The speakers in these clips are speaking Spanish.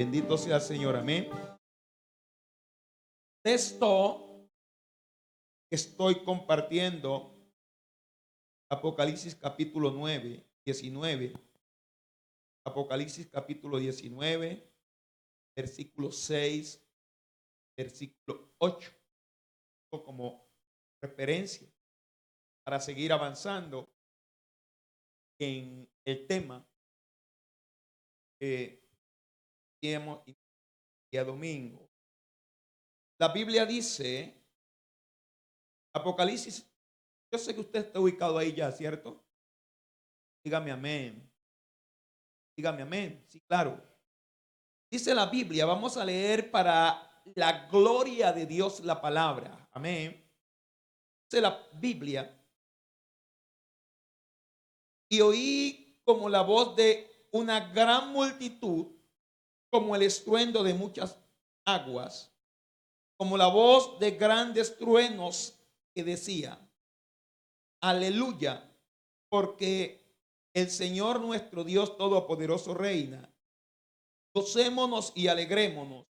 Bendito sea el Señor, amén. Texto que estoy compartiendo, Apocalipsis capítulo 9, 19. Apocalipsis capítulo 19, versículo 6, versículo 8, como referencia para seguir avanzando en el tema que hemos día domingo. La Biblia dice, Apocalipsis, yo sé que usted está ubicado ahí ya, ¿cierto? Dígame amén. Dígame amén. Sí, claro. Dice la Biblia, vamos a leer para la gloria de Dios la palabra. Amén. Dice la Biblia, y oí como la voz de una gran multitud, como el estruendo de muchas aguas, como la voz de grandes truenos que decía, aleluya, porque el Señor nuestro Dios Todopoderoso reina. Gocémonos y alegrémonos.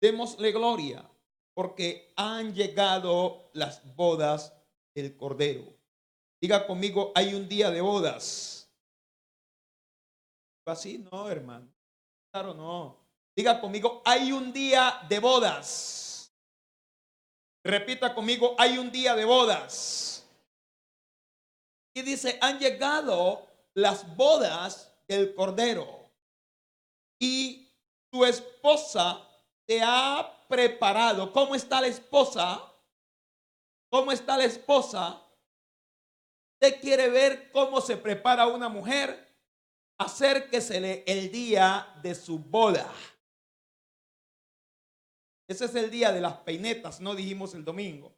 Démosle gloria, porque han llegado las bodas del Cordero. Diga conmigo, hay un día de bodas. Así no, hermano. Claro, no. Diga conmigo, hay un día de bodas. Repita conmigo, hay un día de bodas. Y dice, han llegado las bodas del Cordero. Y tu esposa te ha preparado. ¿Cómo está la esposa? ¿Cómo está la esposa? Usted quiere ver cómo se prepara una mujer. Acérquesele el día de su boda. Ese es el día de las peinetas, no dijimos el domingo.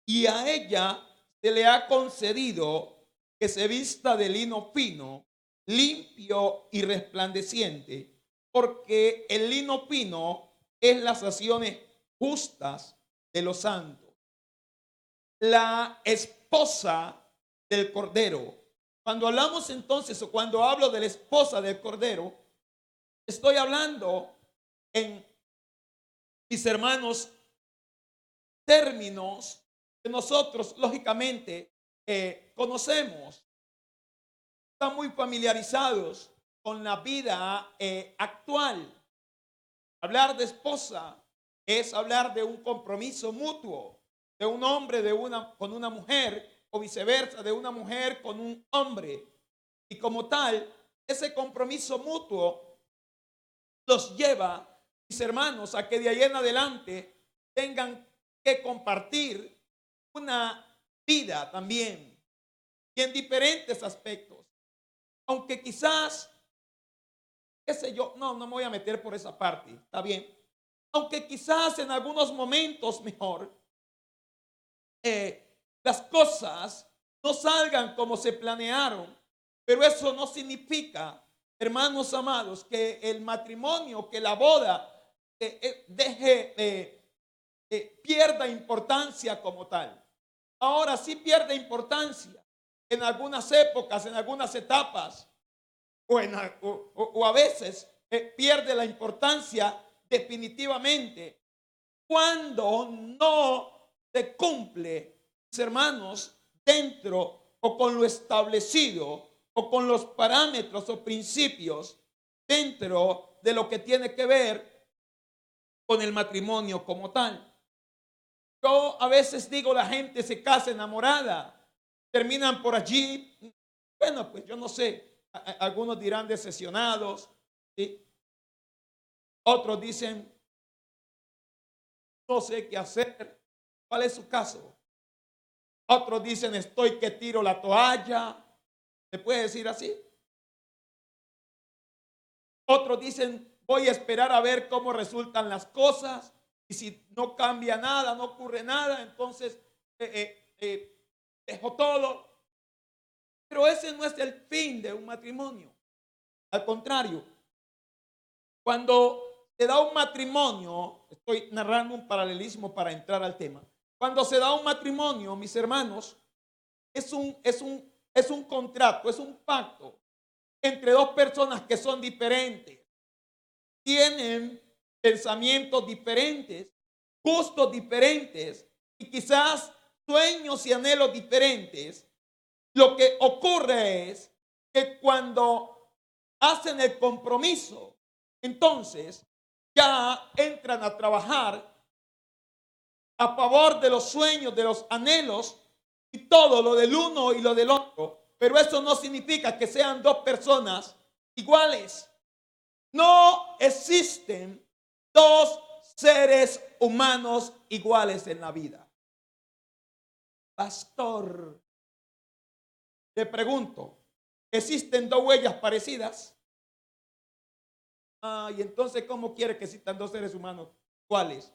Y a ella se le ha concedido que se vista de lino fino, limpio y resplandeciente, porque el lino fino es las acciones justas de los santos. La esposa del Cordero. Cuando hablamos entonces, o cuando hablo de la esposa del Cordero, estoy hablando en, mis hermanos, términos que nosotros lógicamente conocemos. Están muy familiarizados con la vida actual. Hablar de esposa es hablar de un compromiso mutuo, de un hombre con una mujer, o viceversa, de una mujer con un hombre. Y como tal, ese compromiso mutuo los lleva, mis hermanos, a que de ahí en adelante tengan que compartir una vida también, y en diferentes aspectos. Aunque quizás, qué sé yo, no me voy a meter por esa parte, está bien. Aunque quizás en algunos momentos mejor las cosas no salgan como se planearon, pero eso no significa, hermanos amados, que el matrimonio, que la boda pierda importancia como tal. Ahora sí pierde importancia en algunas épocas, en algunas etapas, o a veces pierde la importancia definitivamente cuando no se cumple, mis hermanos, dentro o con lo establecido o con los parámetros o principios dentro de lo que tiene que ver con el matrimonio como tal. Yo a veces digo, la gente se casa enamorada, terminan por allí, bueno, pues yo no sé, algunos dirán decepcionados, ¿sí? Otros dicen, no sé qué hacer. ¿Cuál es su caso? Otros dicen, estoy que tiro la toalla. ¿Se puede decir así? Otros dicen, voy a esperar a ver cómo resultan las cosas. Y si no cambia nada, no ocurre nada, entonces dejo todo. Pero ese no es el fin de un matrimonio. Al contrario, cuando se da un matrimonio, estoy narrando un paralelismo para entrar al tema. Cuando se da un matrimonio, mis hermanos, es un contrato, es un pacto entre dos personas que son diferentes, tienen pensamientos diferentes, gustos diferentes y quizás sueños y anhelos diferentes. Lo que ocurre es que cuando hacen el compromiso, entonces ya entran a trabajar a favor de los sueños, de los anhelos y todo lo del uno y lo del otro. Pero eso no significa que sean dos personas iguales. No existen dos seres humanos iguales en la vida. Pastor, le pregunto, ¿existen dos huellas parecidas? Y entonces, ¿cómo quiere que existan dos seres humanos iguales?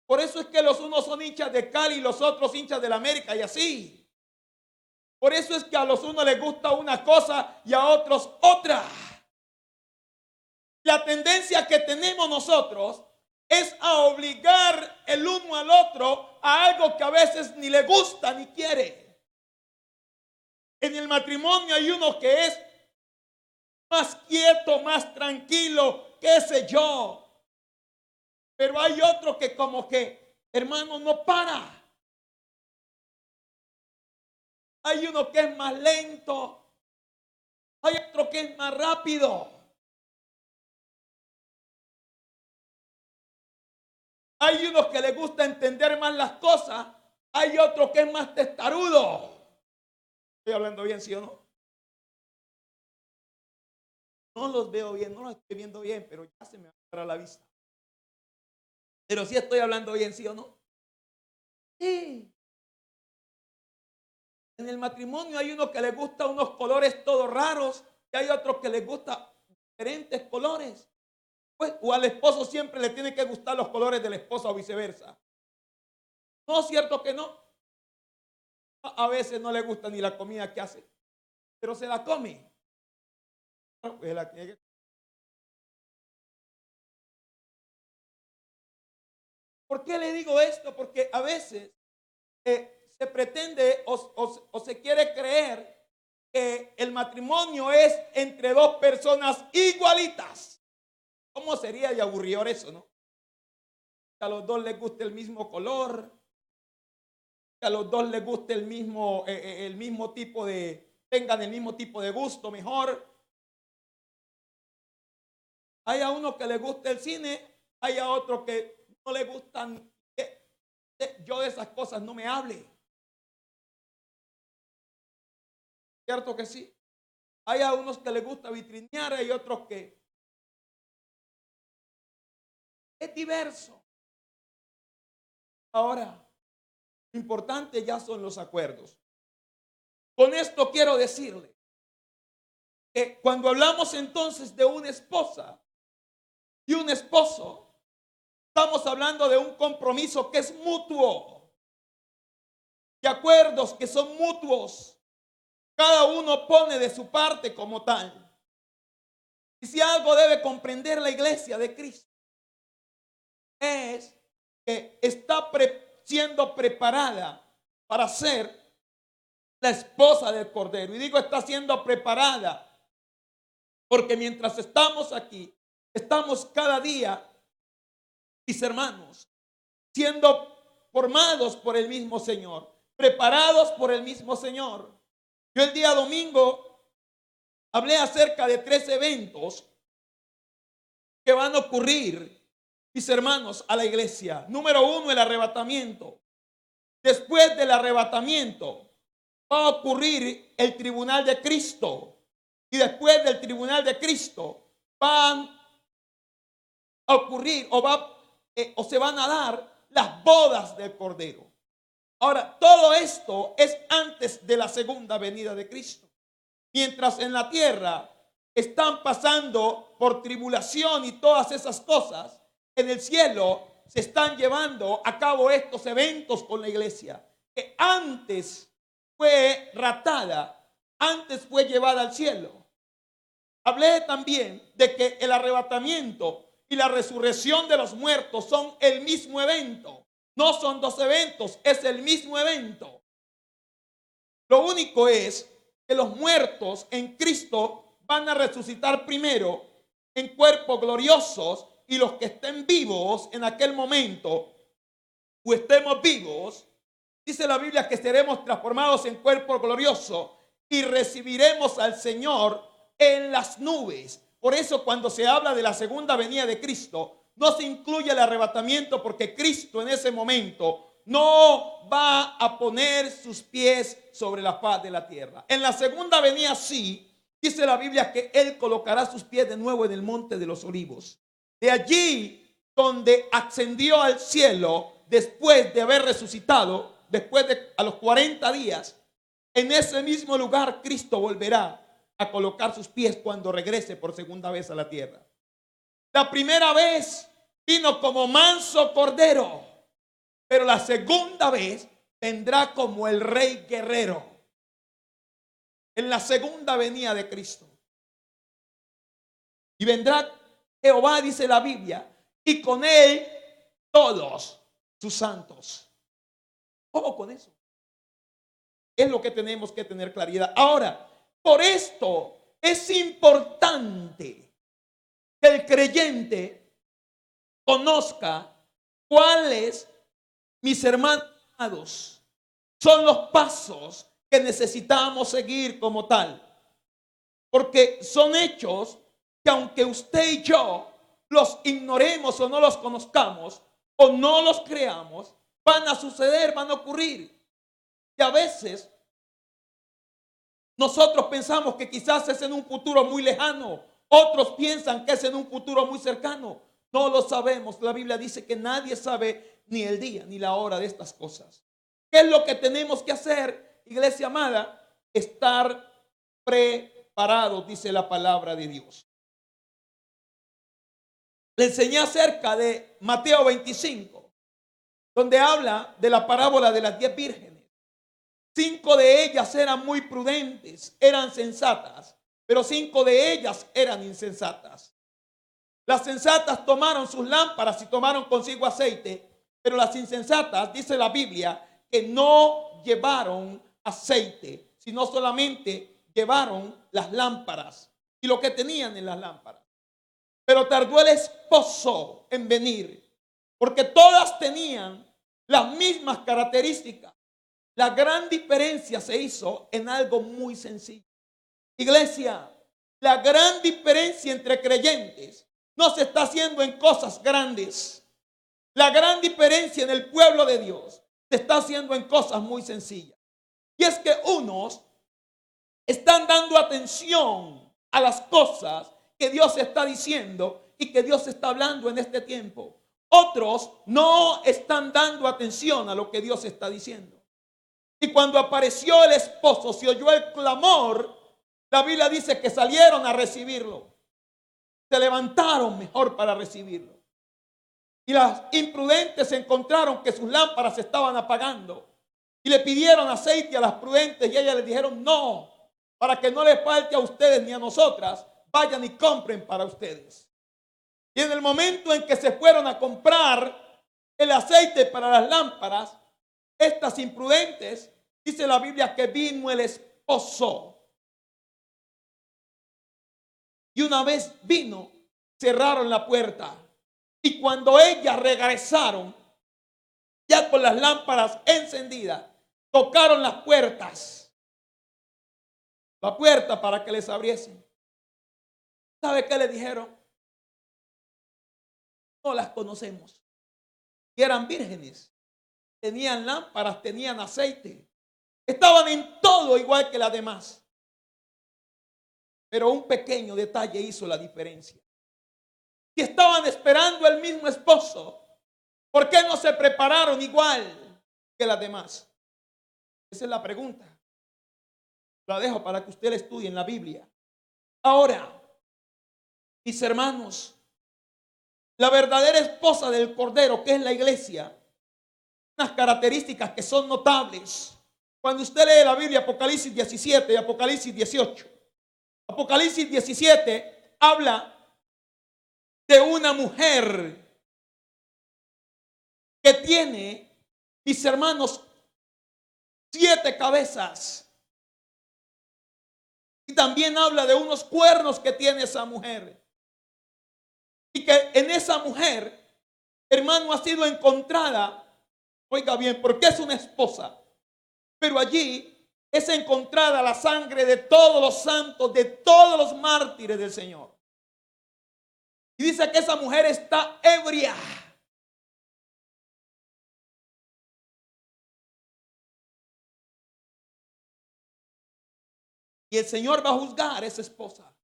Por eso es que los unos son hinchas de Cali y los otros hinchas del América y así. Por eso es que a los unos les gusta una cosa y a otros otra. La tendencia que tenemos nosotros es a obligar el uno al otro a algo que a veces ni le gusta ni quiere. En el matrimonio hay uno que es más quieto, más tranquilo, qué sé yo. Pero hay otro que como que, hermano, no para. Hay uno que es más lento. Hay otro que es más rápido. Hay unos que les gusta entender más las cosas. Hay otro que es más testarudo. ¿Estoy hablando bien, sí o no? No los veo bien, no los estoy viendo bien, pero ya se me va a dar a la vista. Pero sí estoy hablando bien, sí o no. Sí. En el matrimonio hay uno que le gusta unos colores todos raros y hay otro que le gusta diferentes colores. Pues, o al esposo siempre le tiene que gustar los colores de la esposa o viceversa. No es cierto que no. A veces no le gusta ni la comida que hace, pero se la come. ¿Por qué le digo esto? Porque a veces se pretende o se quiere creer que el matrimonio es entre dos personas igualitas. ¿Cómo sería de aburridor eso, no? Que a los dos les guste el mismo color, que a los dos les guste el mismo tipo tengan el mismo tipo de gusto mejor. Hay a uno que le gusta el cine, hay a otro que no le gustan. Yo de esas cosas no me hable. ¿Cierto que sí? Hay a unos que les gusta vitrinear, hay otros que es diverso. Ahora, lo importante ya son los acuerdos. Con esto quiero decirle que cuando hablamos entonces de una esposa y un esposo, estamos hablando de un compromiso que es mutuo, de acuerdos que son mutuos. Cada uno pone de su parte como tal. Y si algo debe comprender la iglesia de Cristo, es que está siendo preparada para ser la esposa del Cordero. Y digo, está siendo preparada porque mientras estamos aquí, estamos cada día, mis hermanos, siendo formados por el mismo Señor, preparados por el mismo Señor. Yo el día domingo hablé acerca de 3 eventos que van a ocurrir, mis hermanos, a la iglesia. Número 1, el arrebatamiento. Después del arrebatamiento va a ocurrir el tribunal de Cristo. Y después del tribunal de Cristo van a ocurrir o se van a dar las bodas del Cordero. Ahora, todo esto es antes de la segunda venida de Cristo. Mientras en la tierra están pasando por tribulación y todas esas cosas, en el cielo se están llevando a cabo estos eventos con la iglesia, que antes fue raptada, antes fue llevada al cielo. Hablé también de que el arrebatamiento y la resurrección de los muertos son el mismo evento. No son dos eventos, es el mismo evento. Lo único es que los muertos en Cristo van a resucitar primero en cuerpos gloriosos, y los que estén vivos en aquel momento o estemos vivos, dice la Biblia que seremos transformados en cuerpo glorioso y recibiremos al Señor en las nubes. Por eso cuando se habla de la segunda venida de Cristo, no se incluye el arrebatamiento, porque Cristo en ese momento no va a poner sus pies sobre la faz de la tierra. En la segunda venida sí, dice la Biblia que Él colocará sus pies de nuevo en el monte de los olivos. De allí donde ascendió al cielo después de haber resucitado, después de a los 40 días, en ese mismo lugar Cristo volverá a colocar sus pies cuando regrese por segunda vez a la tierra. La primera vez vino como manso cordero, pero la segunda vez vendrá como el rey guerrero. En la segunda venida de Cristo. Y vendrá Jehová, dice la Biblia, y con él todos sus santos. ¿Cómo con eso? Es lo que tenemos que tener claridad. Ahora, por esto es importante que el creyente conozca cuáles, mis hermanos, son los pasos que necesitamos seguir como tal. Porque son hechos que aunque usted y yo los ignoremos o no los conozcamos o no los creamos, van a suceder, van a ocurrir. Y a veces nosotros pensamos que quizás es en un futuro muy lejano. Otros piensan que es en un futuro muy cercano. No lo sabemos. La Biblia dice que nadie sabe ni el día ni la hora de estas cosas. ¿Qué es lo que tenemos que hacer, iglesia amada? Estar preparados, dice la palabra de Dios. Le enseñé acerca de Mateo 25, donde habla de la parábola de las 10 vírgenes. 5 de ellas eran muy prudentes, eran sensatas, pero 5 de ellas eran insensatas. Las sensatas tomaron sus lámparas y tomaron consigo aceite, pero las insensatas, dice la Biblia, que no llevaron aceite, sino solamente llevaron las lámparas y lo que tenían en las lámparas. Pero tardó el esposo en venir, porque todas tenían las mismas características. La gran diferencia se hizo en algo muy sencillo. Iglesia, la gran diferencia entre creyentes no se está haciendo en cosas grandes. La gran diferencia en el pueblo de Dios se está haciendo en cosas muy sencillas. Y es que unos están dando atención a las cosas que Dios está diciendo y que Dios está hablando en este tiempo. Otros no están dando atención a lo que Dios está diciendo. Y cuando apareció el esposo, se oyó el clamor. La Biblia dice que salieron a recibirlo. Se levantaron mejor para recibirlo. Y las imprudentes encontraron que sus lámparas se estaban apagando. Y le pidieron aceite a las prudentes y ellas les dijeron no, para que no les falte a ustedes ni a nosotras, vayan y compren para ustedes. Y en el momento en que se fueron a comprar el aceite para las lámparas, estas imprudentes, dice la Biblia que vino el esposo. Y una vez vino, cerraron la puerta. Y cuando ellas regresaron, ya con las lámparas encendidas, tocaron las puertas. La puerta para que les abriesen. ¿Sabe qué le dijeron? No las conocemos. Y eran vírgenes. Tenían lámparas, tenían aceite. Estaban en todo igual que las demás. Pero un pequeño detalle hizo la diferencia. Si estaban esperando el mismo esposo, ¿por qué no se prepararon igual que las demás? Esa es la pregunta. La dejo para que usted la estudie en la Biblia. Ahora, mis hermanos, la verdadera esposa del Cordero, que es la iglesia, unas características que son notables. Cuando usted lee la Biblia, Apocalipsis 17 y Apocalipsis 18. Apocalipsis 17 habla de una mujer que tiene, mis hermanos, 7 cabezas. Y también habla de unos cuernos que tiene esa mujer. Y que en esa mujer, hermano, ha sido encontrada, oiga bien, porque es una esposa. Pero allí es encontrada la sangre de todos los santos, de todos los mártires del Señor. Y dice que esa mujer está ebria. Y el Señor va a juzgar a esa esposa.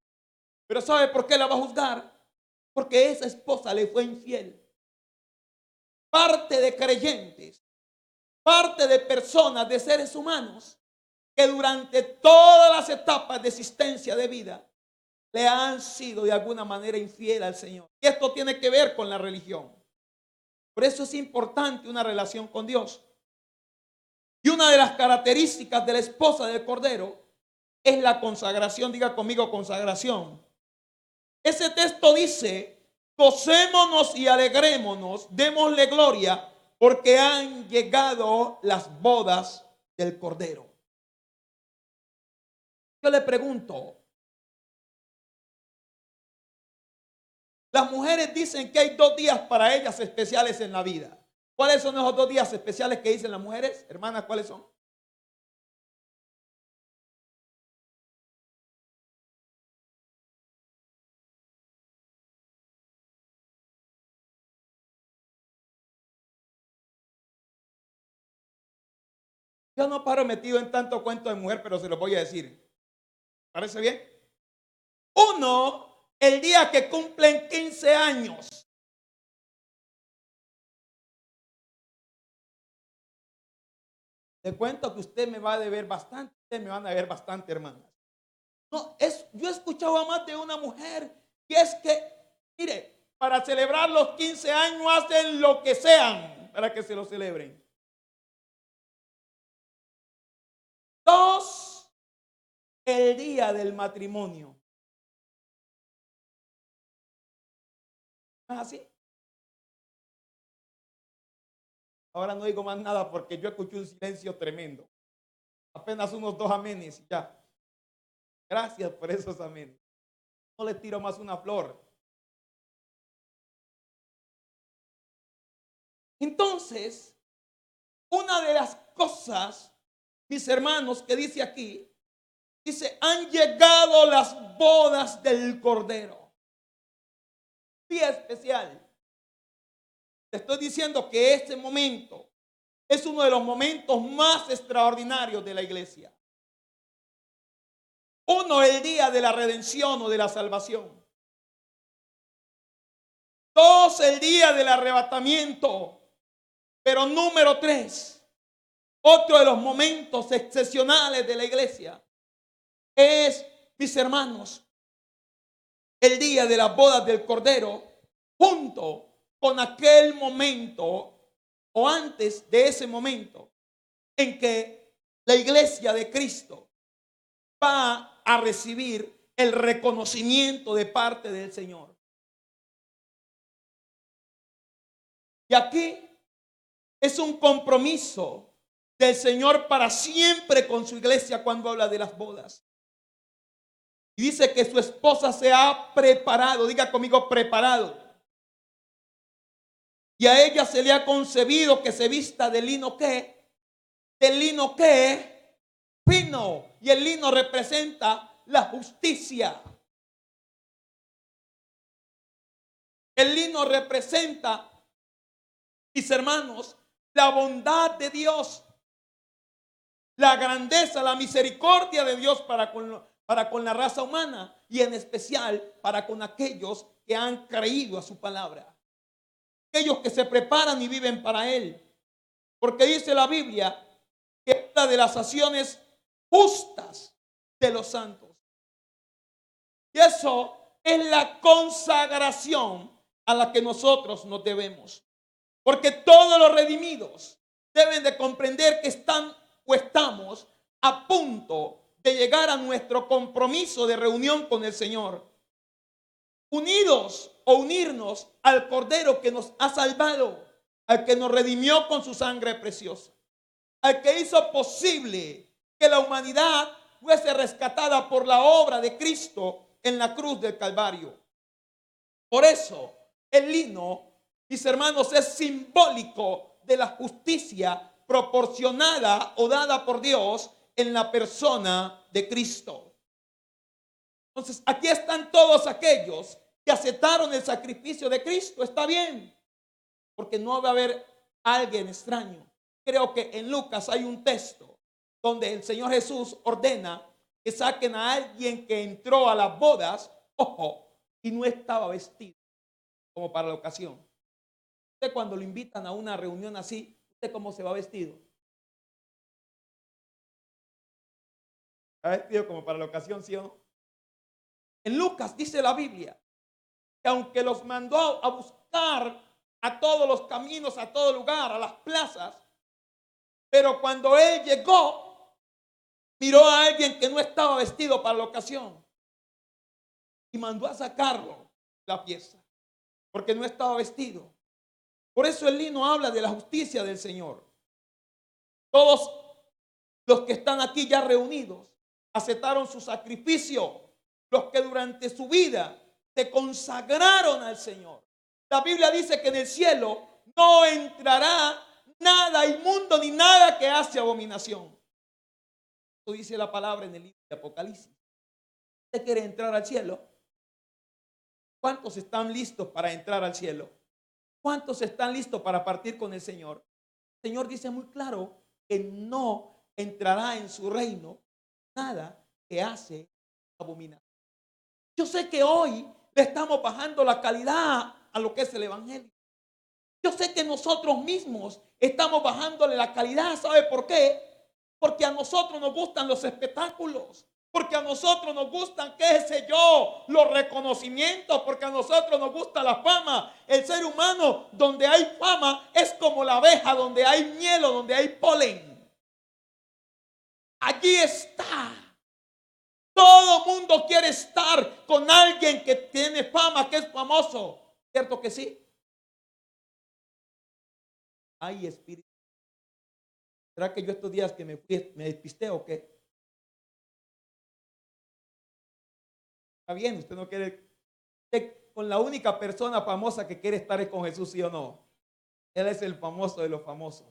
Pero ¿sabe por qué la va a juzgar? Porque esa esposa le fue infiel. Parte de creyentes, parte de personas, de seres humanos, que durante todas las etapas de existencia de vida le han sido de alguna manera infiel al Señor. Y esto tiene que ver con la religión. Por eso es importante una relación con Dios. Y una de las características de la esposa del Cordero es la consagración. Diga conmigo, consagración. Ese texto dice: gocémonos y alegrémonos, démosle gloria, porque han llegado las bodas del Cordero. Yo le pregunto, las mujeres dicen que hay 2 días para ellas especiales en la vida. ¿Cuáles son esos 2 días especiales que dicen las mujeres? Hermanas, ¿cuáles son? Yo no paro metido en tanto cuento de mujer, pero se los voy a decir. ¿Parece bien? Uno, el día que cumplen 15 años. Le cuento que usted me va a deber bastante. Usted me van a deber bastante, hermanas. No, yo he escuchado a más de una mujer y es que, mire, para celebrar los 15 años hacen lo que sean para que se lo celebren. 2, el día del matrimonio. ¿No es así? Ahora no digo más nada porque yo escuché un silencio tremendo. Apenas unos 2 amenes y ya. Gracias por esos amenes. No le tiro más una flor. Entonces, una de las cosas, mis hermanos, que dice aquí, dice: han llegado las bodas del Cordero. Día especial. Te estoy diciendo que este momento es uno de los momentos más extraordinarios de la iglesia. Uno, el día de la redención o de la salvación. 2, el día del arrebatamiento. Pero número 3, otro de los momentos excepcionales de la iglesia es, mis hermanos, el día de las bodas del Cordero, junto con aquel momento o antes de ese momento en que la iglesia de Cristo va a recibir el reconocimiento de parte del Señor. Y aquí es un compromiso del Señor para siempre con su iglesia cuando habla de las bodas. Y dice que su esposa se ha preparado. Diga conmigo, preparado. Y a ella se le ha concebido que se vista de lino ¿qué? De lino ¿qué? Fino. Y el lino representa la justicia. El lino representa, mis hermanos, la bondad de Dios, la grandeza, la misericordia de Dios para con la raza humana y en especial para con aquellos que han creído a su palabra. Aquellos que se preparan y viven para Él. Porque dice la Biblia que es una de las acciones justas de los santos. Y eso es la consagración a la que nosotros nos debemos. Porque todos los redimidos deben de comprender que están o estamos a punto de llegar a nuestro compromiso de reunión con el Señor. Unidos o unirnos al Cordero que nos ha salvado, al que nos redimió con su sangre preciosa, al que hizo posible que la humanidad fuese rescatada por la obra de Cristo en la cruz del Calvario. Por eso el lino, mis hermanos, es simbólico de la justicia proporcionada o dada por Dios en la persona de Cristo. Entonces, aquí están todos aquellos que aceptaron el sacrificio de Cristo. Está bien, porque no va a haber alguien extraño. Creo que en Lucas hay un texto donde el Señor Jesús ordena que saquen a alguien que entró a las bodas, ojo, y no estaba vestido como para la ocasión. Usted cuando lo invitan a una reunión así, ¿usted cómo se va vestido? ¿Está vestido como para la ocasión, sí o no? En Lucas dice la Biblia que aunque los mandó a buscar a todos los caminos, a todo lugar, a las plazas, pero cuando él llegó, miró a alguien que no estaba vestido para la ocasión y mandó a sacarlo la pieza, porque no estaba vestido. Por eso el lino habla de la justicia del Señor. Todos los que están aquí ya reunidos aceptaron su sacrificio, los que durante su vida se consagraron al Señor. La Biblia dice que en el cielo no entrará nada inmundo ni nada que hace abominación. Eso dice la palabra en el libro de Apocalipsis. ¿Usted quiere entrar al cielo? ¿Cuántos están listos para entrar al cielo? ¿Cuántos están listos para partir con el Señor? El Señor dice muy claro que no entrará en su reino nada que hace abominación. Yo sé que hoy le estamos bajando la calidad a lo que es el evangelio. Yo sé que nosotros mismos estamos bajándole la calidad. ¿Sabe por qué? Porque a nosotros nos gustan los espectáculos. Porque a nosotros nos gustan, qué sé yo, los reconocimientos. Porque a nosotros nos gusta la fama. El ser humano, donde hay fama, es como la abeja, donde hay miel o donde hay polen. Allí está. Todo mundo quiere estar con alguien que tiene fama, que es famoso. ¿Cierto que sí? Ay, espíritu. ¿Será que yo estos días que me fui me despisté o qué? Está bien, usted no quiere. Usted con la única persona famosa que quiere estar es con Jesús, ¿sí o no? Él es el famoso de los famosos.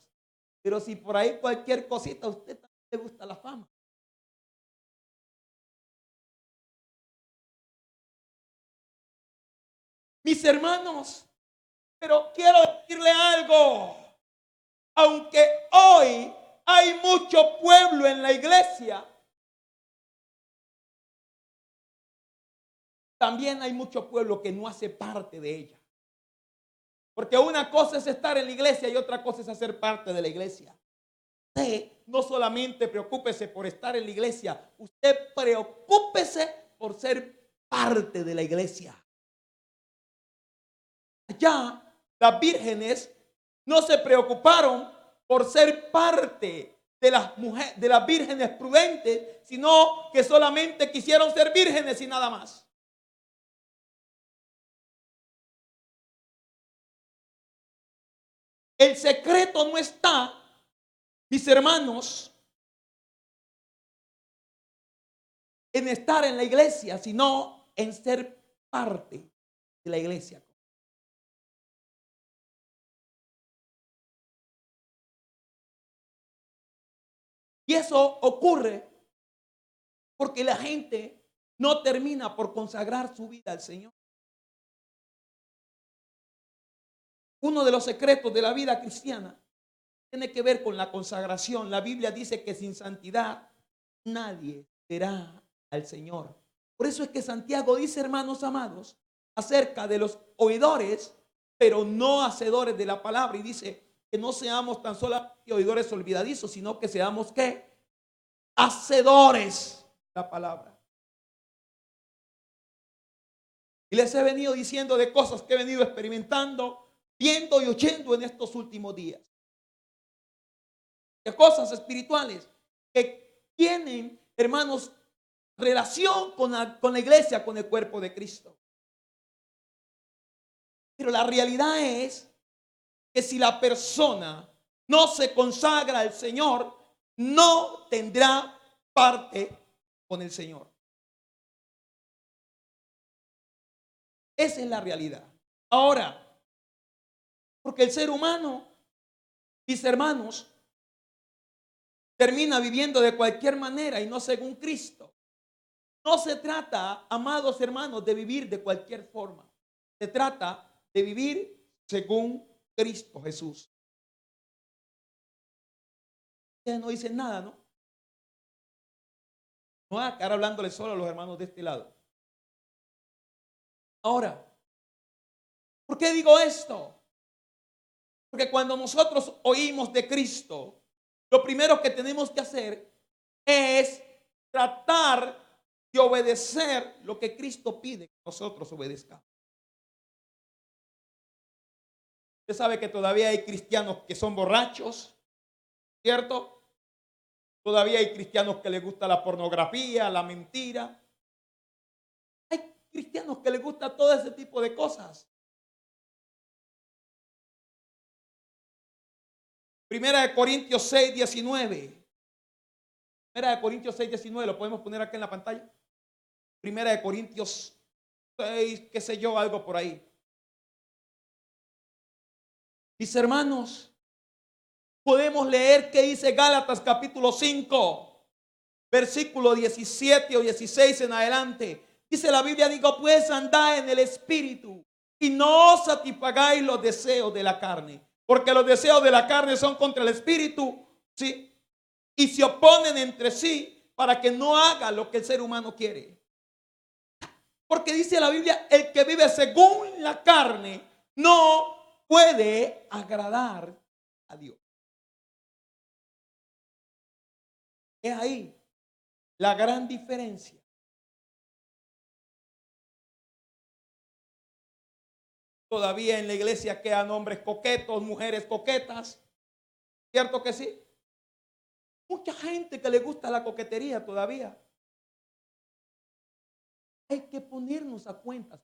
Pero si por ahí cualquier cosita, a usted también le gusta la fama. Mis hermanos, pero quiero decirle algo. Aunque hoy hay mucho pueblo en la iglesia, también hay mucho pueblo que no hace parte de ella. Porque una cosa es estar en la iglesia y otra cosa es hacer parte de la iglesia. Usted no solamente preocúpese por estar en la iglesia, usted preocúpese por ser parte de la iglesia. Allá las vírgenes no se preocuparon por ser parte de las mujeres, de las vírgenes prudentes, sino que solamente quisieron ser vírgenes y nada más. El secreto no está, mis hermanos, en estar en la iglesia, sino en ser parte de la iglesia. Y eso ocurre porque la gente no termina por consagrar su vida al Señor. Uno de los secretos de la vida cristiana tiene que ver con la consagración. La Biblia dice que sin santidad nadie verá al Señor. Por eso es que Santiago dice, hermanos amados, acerca de los oidores, pero no hacedores de la palabra. Y dice que no seamos tan solo oidores olvidadizos, sino que seamos ¿qué? Hacedores de la palabra. Y les he venido diciendo de cosas que he venido experimentando, viendo y oyendo en estos últimos días. De cosas espirituales que tienen, hermanos, relación con la iglesia, con el cuerpo de Cristo. Pero la realidad es que si la persona no se consagra al Señor, no tendrá parte con el Señor. Esa es la realidad. Ahora, porque el ser humano, mis hermanos, termina viviendo de cualquier manera y no según Cristo. No se trata, amados hermanos, de vivir de cualquier forma. Se trata de vivir según Cristo Jesús. Ustedes no dicen nada, ¿no? No voy a quedar hablándole solo a los hermanos de este lado. Ahora, ¿por qué digo esto? Porque cuando nosotros oímos de Cristo, lo primero que tenemos que hacer es tratar de obedecer lo que Cristo pide que nosotros obedezcamos. Usted sabe que todavía hay cristianos que son borrachos, ¿cierto? Todavía hay cristianos que les gusta la pornografía, la mentira. Hay cristianos que les gusta todo ese tipo de cosas. Primera de Corintios 6, 19. Primera de Corintios 6, 19. ¿Lo podemos poner aquí en la pantalla? Primera de Corintios 6, qué sé yo, algo por ahí. Mis hermanos, podemos leer qué dice Gálatas capítulo 5, versículo 17 o 16 en adelante. Dice la Biblia, digo, pues andad en el Espíritu y no satisfagáis los deseos de la carne, porque los deseos de la carne son contra el Espíritu, ¿sí? Y se oponen entre sí para que no haga lo que el ser humano quiere. Porque dice la Biblia, el que vive según la carne no puede agradar a Dios. Es ahí la gran diferencia. Todavía en la iglesia quedan hombres coquetos, mujeres coquetas. ¿Cierto que sí? Mucha gente que le gusta la coquetería todavía. Hay que ponernos a cuentas.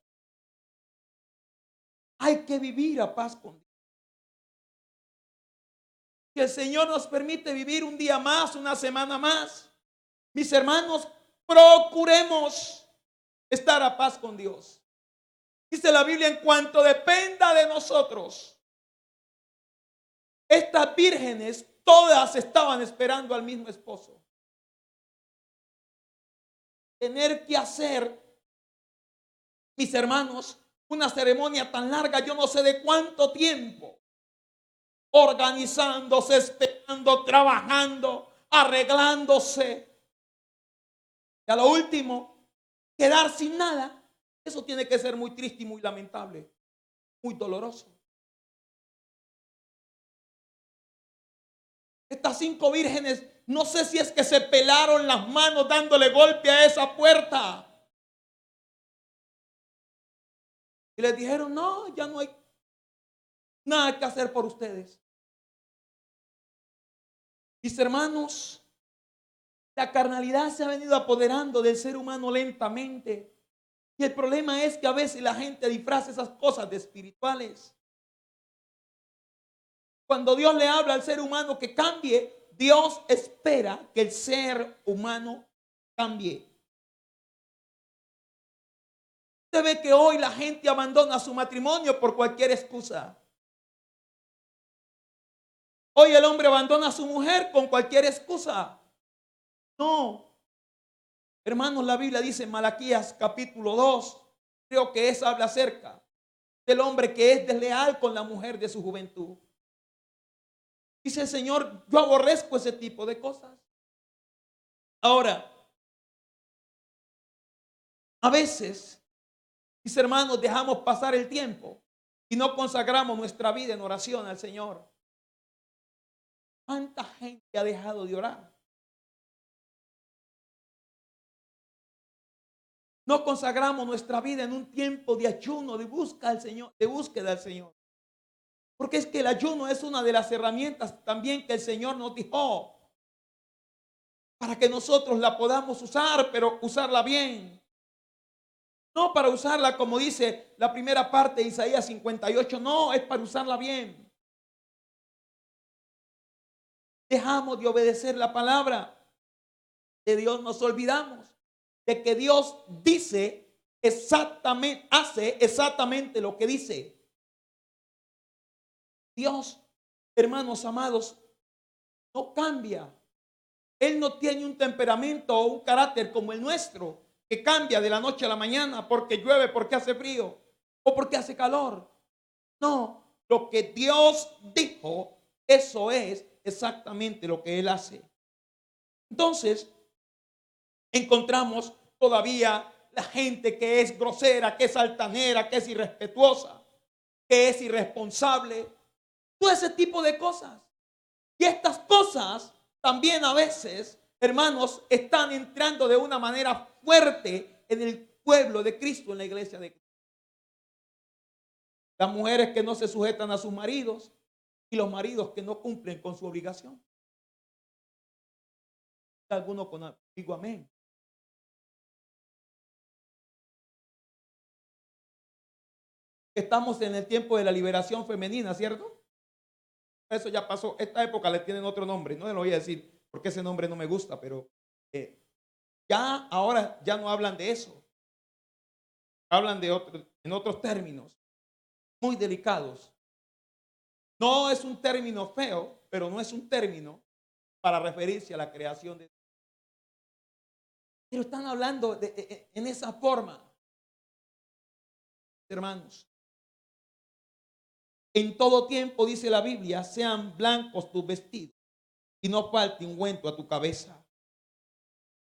Hay que vivir a paz con Dios. Si el Señor nos permite vivir un día más, una semana más, mis hermanos, procuremos estar a paz con Dios. Dice la Biblia, en cuanto dependa de nosotros, estas vírgenes todas estaban esperando al mismo esposo. Tener que hacer, mis hermanos, una ceremonia tan larga, yo no sé de cuánto tiempo, organizándose, esperando, trabajando, arreglándose. Y a lo último, quedar sin nada. Eso tiene que ser muy triste y muy lamentable, muy doloroso. Estas 5 vírgenes, no sé si es que se pelaron las manos dándole golpe a esa puerta. Y les dijeron, no, ya no hay nada que hacer por ustedes. Mis hermanos, la carnalidad se ha venido apoderando del ser humano lentamente. Y el problema es que a veces la gente disfraza esas cosas de espirituales. Cuando Dios le habla al ser humano que cambie, Dios espera que el ser humano cambie. Usted ve que hoy la gente abandona su matrimonio por cualquier excusa. Hoy el hombre abandona a su mujer con cualquier excusa. No. Hermanos, la Biblia dice en Malaquías capítulo 2, creo que esa habla acerca del hombre que es desleal con la mujer de su juventud. Dice el Señor, yo aborrezco ese tipo de cosas. Ahora, a veces, mis hermanos, dejamos pasar el tiempo y no consagramos nuestra vida en oración al Señor. ¿Cuánta gente ha dejado de orar? No consagramos nuestra vida en un tiempo de ayuno, de búsqueda al Señor, de búsqueda al Señor. Porque es que el ayuno es una de las herramientas también que el Señor nos dijo para que nosotros la podamos usar, pero usarla bien. No para usarla como dice la primera parte de Isaías 58, no, es para usarla bien. Dejamos de obedecer la palabra de Dios, nos olvidamos. de que Dios dice exactamente, hace exactamente lo que dice. Dios, hermanos amados, no cambia. Él no tiene un temperamento o un carácter como el nuestro, que cambia de la noche a la mañana porque llueve, porque hace frío o porque hace calor. No, lo que Dios dijo, eso es exactamente lo que Él hace. Entonces, encontramos todavía la gente que es grosera, que es altanera, que es irrespetuosa, que es irresponsable, todo ese tipo de cosas. Y estas cosas también a veces, hermanos, están entrando de una manera fuerte en el pueblo de Cristo, en la iglesia de Cristo. Las mujeres que no se sujetan a sus maridos y los maridos que no cumplen con su obligación. Alguno conmigo, amén. Estamos en el tiempo de la liberación femenina, ¿cierto? Eso ya pasó. Esta época le tienen otro nombre. No le voy a decir porque ese nombre no me gusta, pero ya ahora ya no hablan de eso. Hablan de en otros términos muy delicados. No es un término feo, pero no es un término para referirse a la creación de Dios. Pero están hablando en esa forma, hermanos. En todo tiempo, dice la Biblia, sean blancos tus vestidos y no falte ungüento a tu cabeza.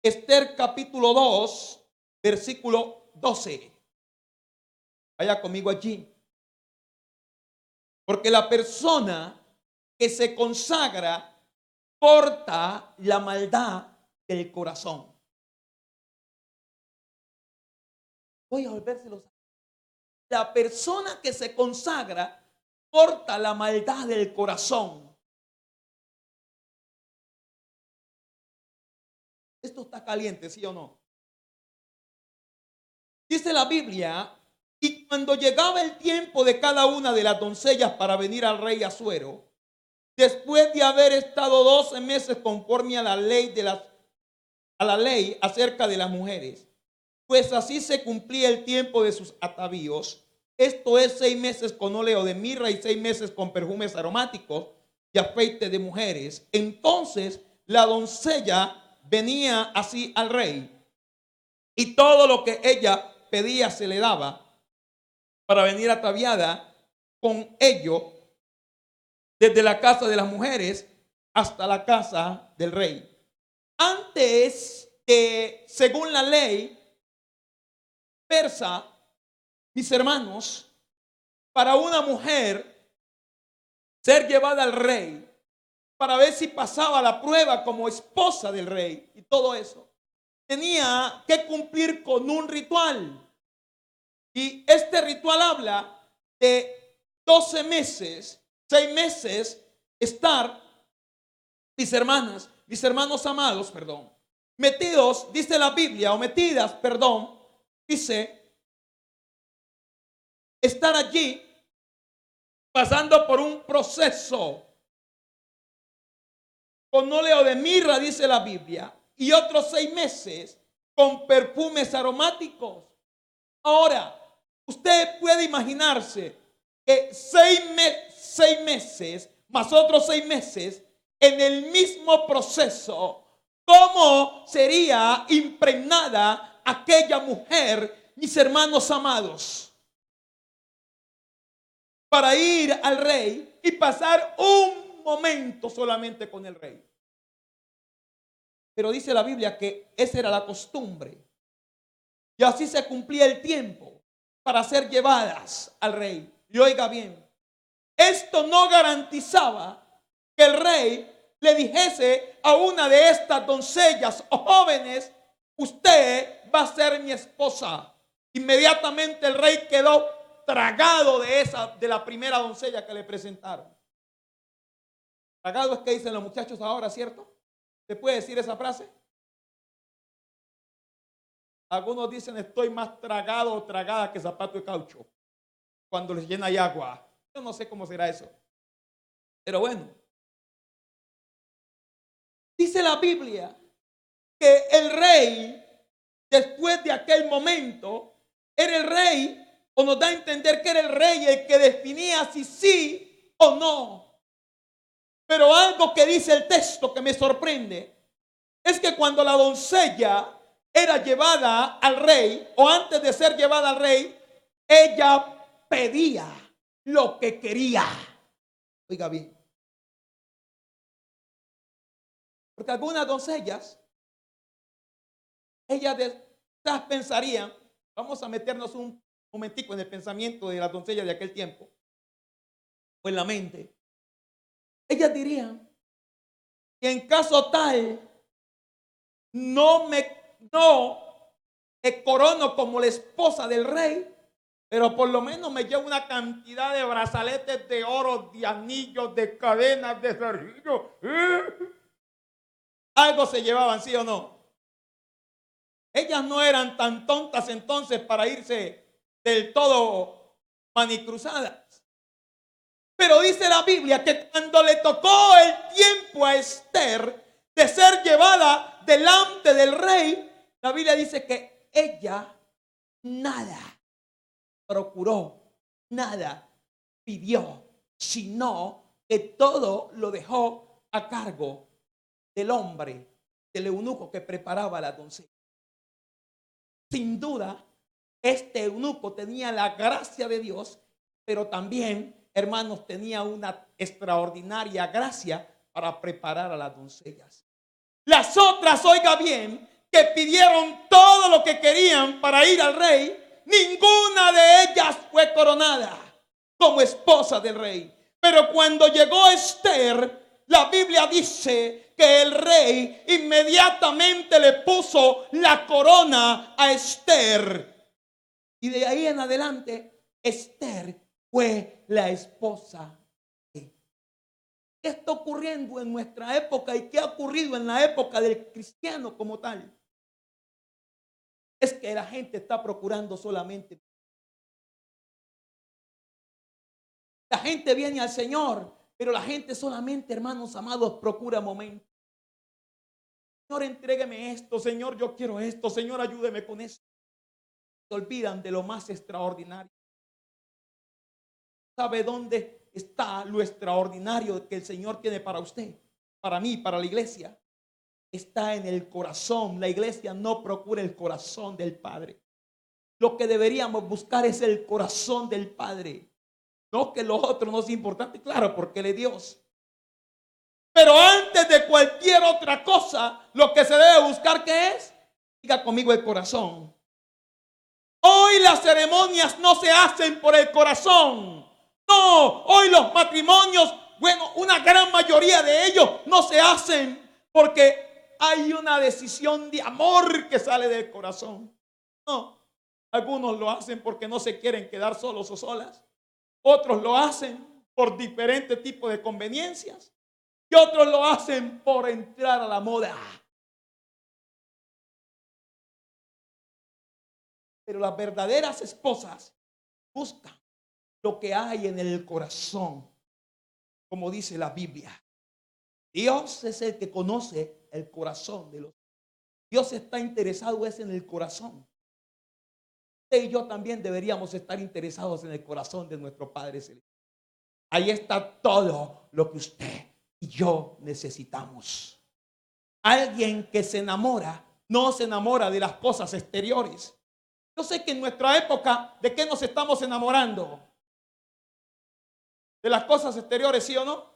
Esther capítulo 2, versículo 12. Vaya conmigo allí. Porque la persona que se consagra corta la maldad del corazón. Voy a volvérselos. La persona que se consagra corta la maldad del corazón. Esto está caliente, ¿sí o no? Dice la Biblia, y cuando llegaba el tiempo de cada una de las doncellas para venir al rey Asuero, después de haber estado 12 meses conforme a la ley acerca de las mujeres, pues así se cumplía el tiempo de sus atavíos. Esto es 6 meses con óleo de mirra y 6 meses con perfumes aromáticos y aceite de mujeres. Entonces la doncella venía así al rey y todo lo que ella pedía se le daba para venir ataviada con ello desde la casa de las mujeres hasta la casa del rey. Antes de, según la ley persa, mis hermanos, para una mujer ser llevada al rey, para ver si pasaba la prueba como esposa del rey y todo eso, tenía que cumplir con un ritual. Y este ritual habla de 12 meses, 6 meses, estar, mis hermanas, mis hermanos amados, perdón, metidos, dice la Biblia, o metidas, perdón, dice, estar allí pasando por un proceso con óleo de mirra, dice la Biblia, y otros 6 meses con perfumes aromáticos. Ahora, usted puede imaginarse que 6 meses más otros 6 meses en el mismo proceso, ¿cómo sería impregnada aquella mujer, mis hermanos amados? Para ir al rey y pasar un momento solamente con el rey. Pero dice la Biblia que esa era la costumbre. Y así se cumplía el tiempo para ser llevadas al rey. Y oiga bien, esto no garantizaba que el rey le dijese a una de estas doncellas o jóvenes, usted va a ser mi esposa. Inmediatamente el rey quedó tragado de la primera doncella que le presentaron. Tragado es que dicen los muchachos ahora, ¿cierto? ¿Se puede decir esa frase? Algunos dicen estoy más tragado o tragada que zapato de caucho cuando les llena de agua. Yo no sé cómo será eso. Pero bueno, dice la Biblia que el rey después de aquel momento, era el rey, o nos da a entender que era el rey el que definía si sí o no. Pero algo que dice el texto que me sorprende es que cuando la doncella era llevada al rey, o antes de ser llevada al rey, ella pedía lo que quería. Oiga bien, porque algunas doncellas, ellas quizás pensarían, vamos a meternos un momentico en el pensamiento de las doncellas de aquel tiempo, o en la mente. Ellas dirían que en caso tal no corono como la esposa del rey, pero por lo menos me llevo una cantidad de brazaletes de oro, de anillos, de cadenas, de zarcillos. Algo se llevaban, ¿sí o no? Ellas no eran tan tontas entonces para irse del todo manicruzadas. Pero dice la Biblia que cuando le tocó el tiempo a Esther de ser llevada delante del rey, la Biblia dice que ella nada procuró, nada pidió, sino que todo lo dejó a cargo del hombre, del eunuco que preparaba la doncella. Sin duda, este eunuco tenía la gracia de Dios, pero también, hermanos, tenía una extraordinaria gracia para preparar a las doncellas. Las otras, oiga bien, que pidieron todo lo que querían para ir al rey, ninguna de ellas fue coronada como esposa del rey. Pero cuando llegó Esther, la Biblia dice que el rey inmediatamente le puso la corona a Esther. Y de ahí en adelante, Esther fue la esposa. ¿Qué está ocurriendo en nuestra época y qué ha ocurrido en la época del cristiano como tal? Es que la gente está procurando solamente. La gente viene al Señor, pero la gente solamente, hermanos amados, procura momentos. Señor, entrégueme esto. Señor, yo quiero esto. Señor, ayúdeme con esto. Se olvidan de lo más extraordinario. ¿Sabe dónde está lo extraordinario que el Señor tiene para usted? Para mí, para la iglesia. Está en el corazón. La iglesia no procura el corazón del Padre. Lo que deberíamos buscar es el corazón del Padre. No que lo otro no es importante, claro, porque Él es Dios. Pero antes de cualquier otra cosa, lo que se debe buscar, ¿qué es? Diga conmigo, el corazón. Hoy las ceremonias no se hacen por el corazón. No, hoy los matrimonios, bueno, una gran mayoría de ellos no se hacen porque hay una decisión de amor que sale del corazón. No, algunos lo hacen porque no se quieren quedar solos o solas. Otros lo hacen por diferentes tipos de conveniencias. Y otros lo hacen por entrar a la moda. Pero las verdaderas esposas buscan lo que hay en el corazón, como dice la Biblia. Dios es el que conoce el corazón de los. Dios está interesado es en el corazón. Usted y yo también deberíamos estar interesados en el corazón de nuestro Padre Celestial. Ahí está todo lo que usted y yo necesitamos. Alguien que se enamora, no se enamora de las cosas exteriores. Yo sé que en nuestra época, ¿de qué nos estamos enamorando? ¿De las cosas exteriores, sí o no?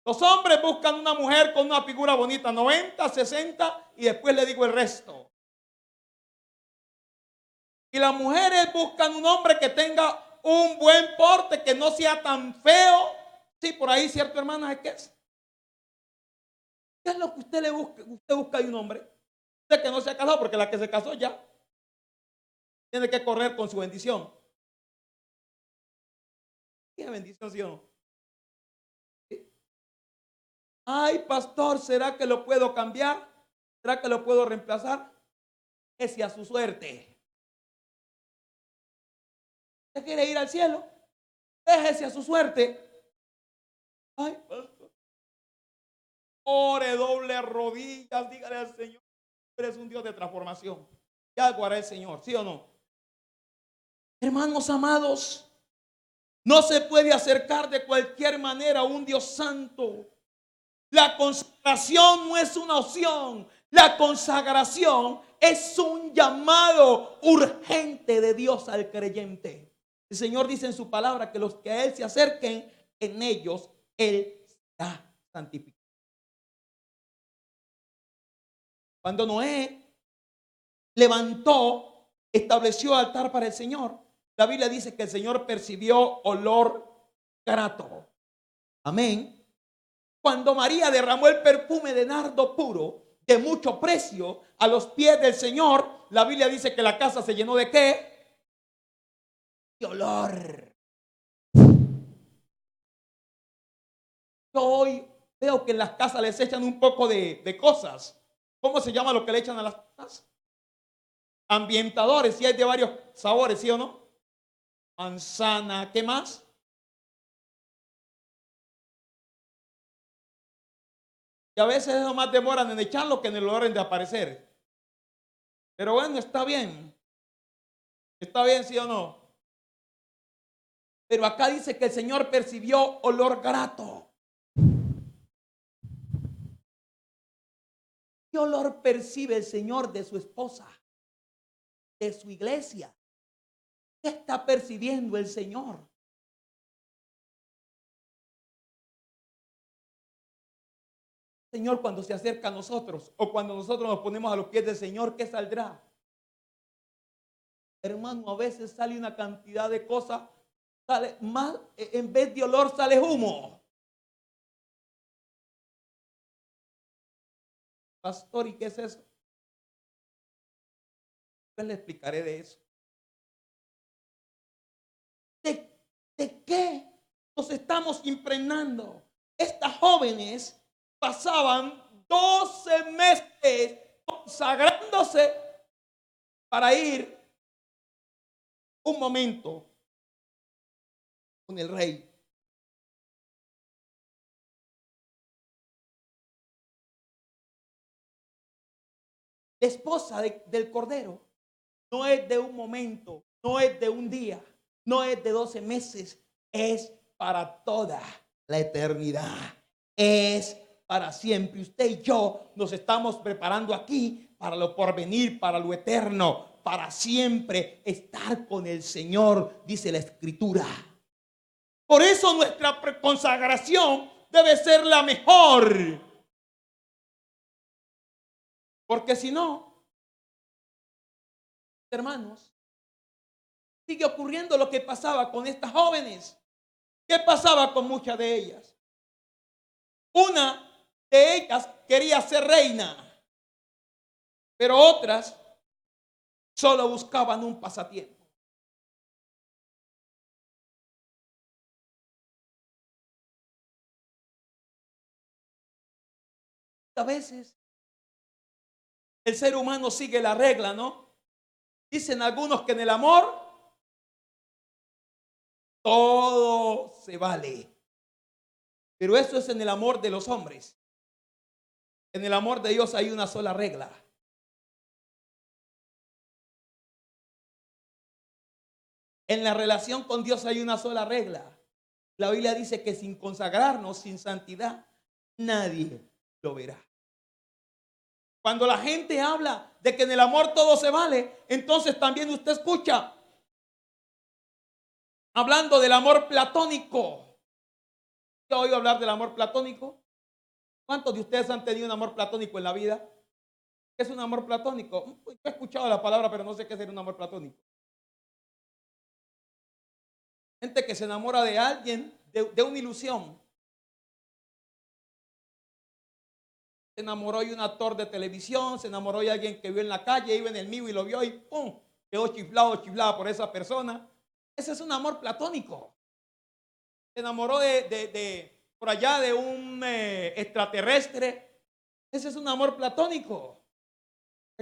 Los hombres buscan una mujer con una figura bonita, 90, 60, y después le digo el resto. Y las mujeres buscan un hombre que tenga un buen porte, que no sea tan feo. Sí, por ahí, ¿cierto, hermanas? ¿Es que es? ¿Qué es lo que usted le busca? Usted busca ahí un hombre. Usted que no se ha casado, porque la que se casó ya tiene que correr con su bendición. ¿Qué bendición, sí o no? ¿Sí? Ay, pastor, ¿será que lo puedo cambiar? ¿Será que lo puedo reemplazar? Ese a su suerte. ¿Usted quiere ir al cielo? Déjese a su suerte. Ay, pastor. Ore, doble rodillas, dígale al Señor, eres un Dios de transformación. y algo hará el Señor, ¿sí o no? Hermanos amados, no se puede acercar de cualquier manera a un Dios santo. La consagración no es una opción. La consagración es un llamado urgente de Dios al creyente. El Señor dice en su palabra que los que a Él se acerquen, en ellos Él será santificado. Cuando Noé levantó, estableció altar para el Señor, la Biblia dice que el Señor percibió olor grato. Amén. Cuando María derramó el perfume de nardo puro, de mucho precio, a los pies del Señor, la Biblia dice que la casa se llenó ¿de qué? De olor. Yo hoy veo que en las casas les echan un poco de cosas. ¿Cómo se llama lo que le echan a las casas? Ambientadores, y hay de varios sabores, ¿sí o no? Manzana, ¿qué más? Y a veces no más demoran en echarlo que en el olor en de aparecer. Pero bueno, está bien. Está bien, ¿sí o no? Pero acá dice que el Señor percibió olor grato. ¿Qué olor percibe el Señor de su esposa? De su iglesia. ¿Qué está percibiendo el Señor? Señor, cuando se acerca a nosotros o cuando nosotros nos ponemos a los pies del Señor, ¿qué saldrá? Hermano, a veces sale una cantidad de cosas, sale más, en vez de olor sale humo. Pastor, ¿y qué es eso? Pues le explicaré de eso. ¿De qué nos estamos impregnando? Estas jóvenes pasaban 12 meses consagrándose para ir un momento con el rey. La esposa del Cordero no es de un momento, no es de un día, no es de 12 meses, es para toda la eternidad. Es para siempre. Usted y yo nos estamos preparando aquí para lo porvenir, para lo eterno, para siempre estar con el Señor, dice la Escritura. Por eso nuestra consagración debe ser la mejor. Porque si no, hermanos, sigue ocurriendo lo que pasaba con estas jóvenes. ¿Qué pasaba con muchas de ellas? Una de ellas quería ser reina, pero otras solo buscaban un pasatiempo. A veces el ser humano sigue la regla, ¿no? Dicen algunos que en el amor todo se vale. Pero eso es en el amor de los hombres. En el amor de Dios hay una sola regla. En la relación con Dios hay una sola regla. La Biblia dice que sin consagrarnos, sin santidad, nadie lo verá. Cuando la gente habla de que en el amor todo se vale, entonces también usted escucha hablando del amor platónico. ¿Usted ha oído hablar del amor platónico? ¿Cuántos de ustedes han tenido un amor platónico en la vida? ¿Qué es un amor platónico? Yo he escuchado la palabra, pero no sé qué es un amor platónico. Gente que se enamora de alguien, de una ilusión. Se enamoró de un actor de televisión, se enamoró de alguien que vio en la calle, iba en el mío y lo vio y ¡pum! Quedó chiflado por esa persona. Ese es un amor platónico. Se enamoró por allá de un extraterrestre. Ese es un amor platónico.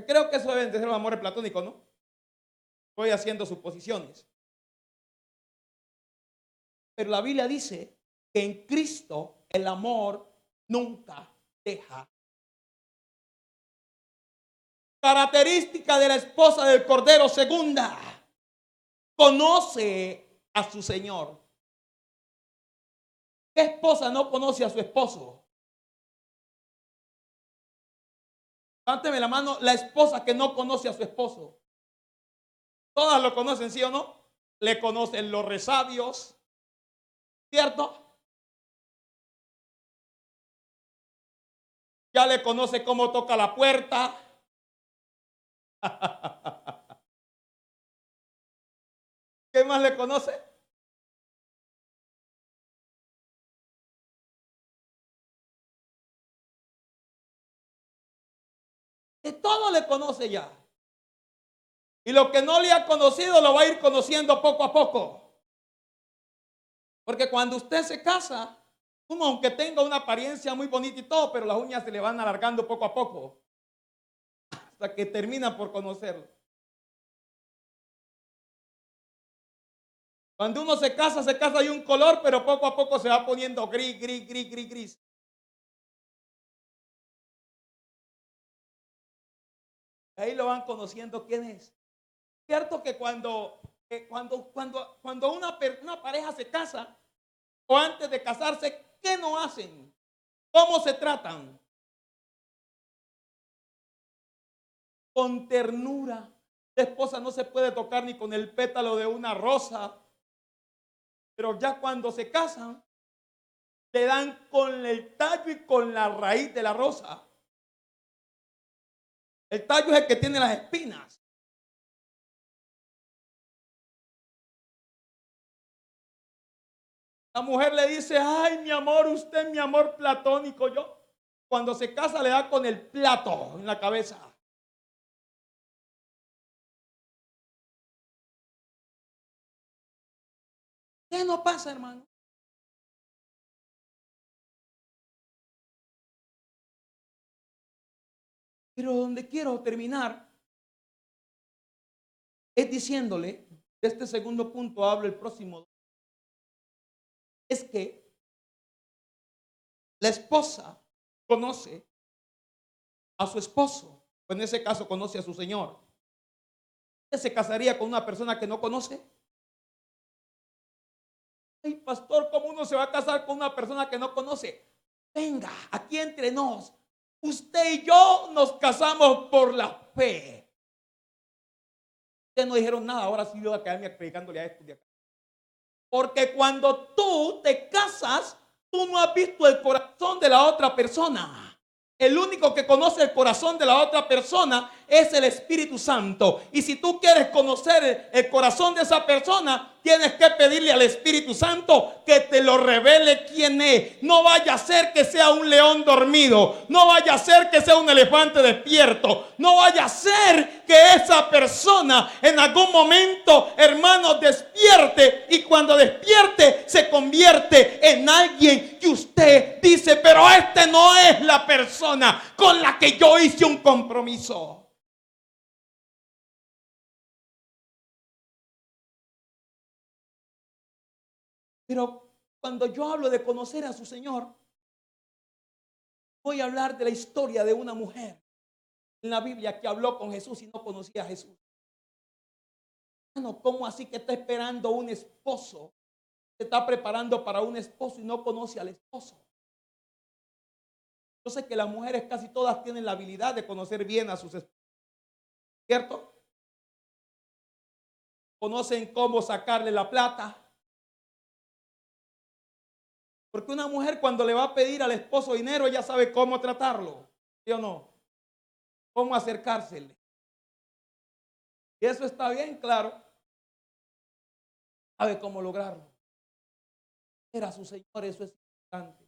Creo que eso deben de ser los amores platónicos, ¿no? Estoy haciendo suposiciones. Pero la Biblia dice que en Cristo el amor nunca deja. Característica de la esposa del Cordero segunda: conoce a su Señor. ¿Qué esposa no conoce a su esposo? Levánteme la mano la esposa que no conoce a su esposo. Todas lo conocen, ¿sí o no? Le conocen los resabios, ¿cierto? Ya le conoce cómo toca la puerta. ¿Qué más le conoce? De todo le conoce ya. Y lo que no le ha conocido lo va a ir conociendo poco a poco. Porque cuando usted se casa, uno aunque tenga una apariencia muy bonita y todo, pero las uñas se le van alargando poco a poco, hasta que termina por conocerlo. Cuando uno se casa de un color, pero poco a poco se va poniendo gris, gris, gris, gris, gris. Ahí lo van conociendo quién es. Cierto que cuando una pareja se casa, o antes de casarse, ¿qué no hacen? ¿Cómo se tratan? Con ternura. La esposa no se puede tocar ni con el pétalo de una rosa, pero ya cuando se casan, le dan con el tallo y con la raíz de la rosa. El tallo es el que tiene las espinas. La mujer le dice: ay, mi amor, usted es mi amor platónico. Yo, cuando se casa, le da con el plato en la cabeza. ¿Qué no pasa, hermano? Pero donde quiero terminar es diciéndole, de este segundo punto hablo el próximo, es que la esposa conoce a su esposo, o en ese caso conoce a su señor. ¿Usted se casaría con una persona que no conoce? Ay, pastor, ¿cómo uno se va a casar con una persona que no conoce? Venga, aquí entre nos, usted y yo nos casamos por la fe. Ustedes no dijeron nada, ahora sí voy a quedarme predicándole a esto de acá. Porque cuando tú te casas, tú no has visto el corazón de la otra persona. El único que conoce el corazón de la otra persona es el Espíritu Santo. Y si tú quieres conocer el corazón de esa persona, tienes que pedirle al Espíritu Santo que te lo revele quién es. No vaya a ser que sea un león dormido. No vaya a ser que sea un elefante despierto. No vaya a ser que esa persona en algún momento, hermano, despierte. Y cuando despierte se convierte en alguien que usted dice: pero este no es la persona con la que yo hice un compromiso. Pero cuando yo hablo de conocer a su Señor, voy a hablar de la historia de una mujer en la Biblia que habló con Jesús y no conocía a Jesús. Bueno, ¿cómo así que está esperando un esposo? Se está preparando para un esposo y no conoce al esposo. Yo sé que las mujeres casi todas tienen la habilidad de conocer bien a sus esposos, ¿cierto? Conocen cómo sacarle la plata. Porque una mujer, cuando le va a pedir al esposo dinero, ella sabe cómo tratarlo, ¿sí o no? Cómo acercársele. Y eso está bien, claro. Sabe cómo lograrlo. Era su Señor, eso es importante.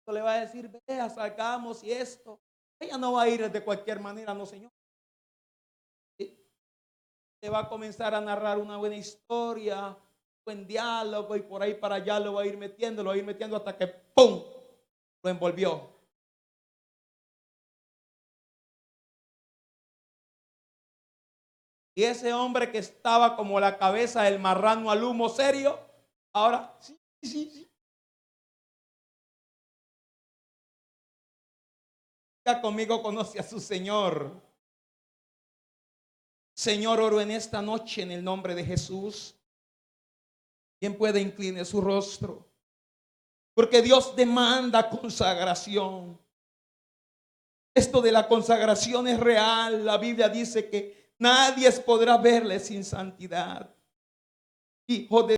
Le va a decir: vea, sacamos y esto. Ella no va a ir de cualquier manera, no, Señor. ¿Sí? Te va a comenzar a narrar una buena historia, buen diálogo, y por ahí para allá lo va a ir metiendo hasta que ¡pum! Lo envolvió. Y ese hombre que estaba como la cabeza del marrano al humo serio, ahora sí, sí, sí. Ya conmigo conoce a su Señor. Señor, oro en esta noche en el nombre de Jesús. ¿Quién puede inclinar su rostro? Porque Dios demanda consagración. Esto de la consagración es real. La Biblia dice que nadie podrá verle sin santidad. Hijo de